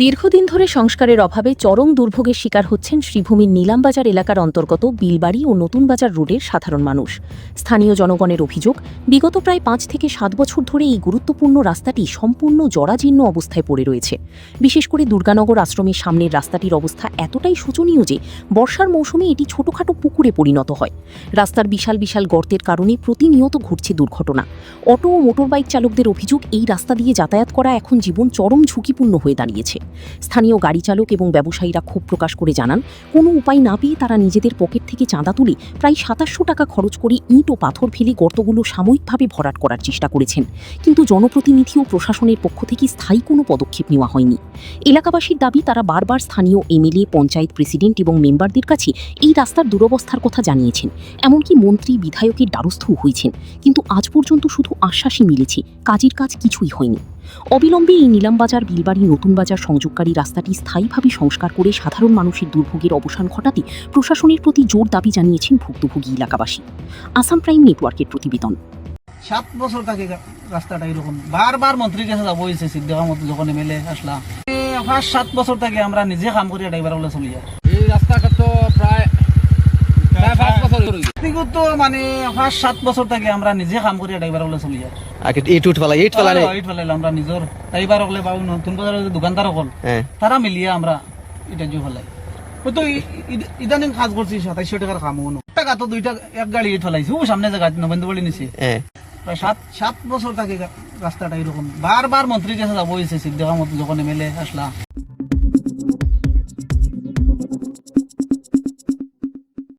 দীর্ঘদিন ধরে সংস্কারের অভাবে চরম দুর্ভোগের শিকার হচ্ছেন শ্রীভূমির নিলামবাজার এলাকার অন্তর্গত বিলবাড়ি ও নতুন বাজার রোডের সাধারণ মানুষ। স্থানীয় জনগণের অভিযোগ, বিগত প্রায় ৫ থেকে ৭ বছর ধরে এই গুরুত্বপূর্ণ রাস্তাটি সম্পূর্ণ জরাজীর্ণ অবস্থায় পড়ে রয়েছে। বিশেষ করে দুর্গানগর আশ্রমের সামনের রাস্তাটির অবস্থা এতটাই শোচনীয় যে বর্ষার মৌসুমে এটি ছোটখাটো পুকুরে পরিণত হয়। রাস্তার বিশাল বিশাল গর্তের কারণে প্রতিনিয়ত ঘটছে দুর্ঘটনা। অটো ও মোটরবাইক চালকদের অভিযোগ, এই রাস্তা দিয়ে যাতায়াত করা এখন জীবন চরম ঝুঁকিপূর্ণ হয়ে দাঁড়িয়েছে। স্থানীয় গাড়ি চালক এবং ব্যবসায়ীরা ক্ষোভ প্রকাশ করে জানান, কোনো উপায় না পেয়ে তারা নিজেদের পকেট থেকে চাঁদা তুলে প্রায় ২৭০০ টাকা খরচ করে ইট ও পাথর ফেলে গর্তগুলো সাময়িকভাবে ভরাট করার চেষ্টা করেছেন, কিন্তু জনপ্রতিনিধি ও প্রশাসনের পক্ষ থেকে স্থায়ী কোনো পদক্ষেপ নেওয়া হয়নি। এলাকাবাসীর দাবি, তারা বারবার স্থানীয় এমএলএ, পঞ্চায়েত প্রেসিডেন্ট এবং মেম্বারদের কাছে এই রাস্তার দুরবস্থার কথা জানিয়েছেন, এমনকি মন্ত্রী বিধায়কের দ্বারস্থও হয়েছেন, কিন্তু আজ পর্যন্ত শুধু আশ্বাসই মিলেছে, কাজের কাজ কিছুই হয়নি। অবিলম্বে এই নিলামবাজার বিলবাড়ি নতুন বাজার সংযোগকারী রাস্তাটি স্থায়ীভাবে সংস্কার করে সাধারণ মানুষের দুর্ভোগের অবসান ঘটাতে প্রশাসনের প্রতি জোর দাবি জানিয়েছেন ভুক্তভোগী এলাকাবাসী। আসাম প্রাইম নেটওয়ার্কের প্রতিবেদন। 7 বছর থেকে রাস্তাটা এরকম বারবার মন্ত্রীর কাছে যাব হয়েছে, সিদ্দিকা মতো যখন এমএলএ আসলাম, 5-7 বছর থেকে আমরা নিজে কাম করি ড্রাইভার বলে চলি যায়। এই রাস্তাটা তো প্রায় 5 বছর বিগত মানে 5-7 বছর থেকে আমরা নিজে কাম করি ড্রাইভার বলে চলি যায়। ইট ফেলাইলে আমরা নিজের ড্রাইভার হলে বা নতুন বাজারের দোকানদার হল তারা মিলিয়ে আমরা এটা জু ফেলাই। ওই তো ইদানিং কাজ করছি 2700 টাকার কাম হনো টাকা তো দুইটা এক গাড়ি ইট ফেলাইছি, ও সামনে জায়গা নবেন্দ্র বাড়ি নিচে। প্রায় 7 বছর থেকে রাস্তাটা এরকম বারবার মন্ত্রীর কাছে যাব হয়েছে, সিদ্দিকা মতো যখন এমএলএ আসলাম।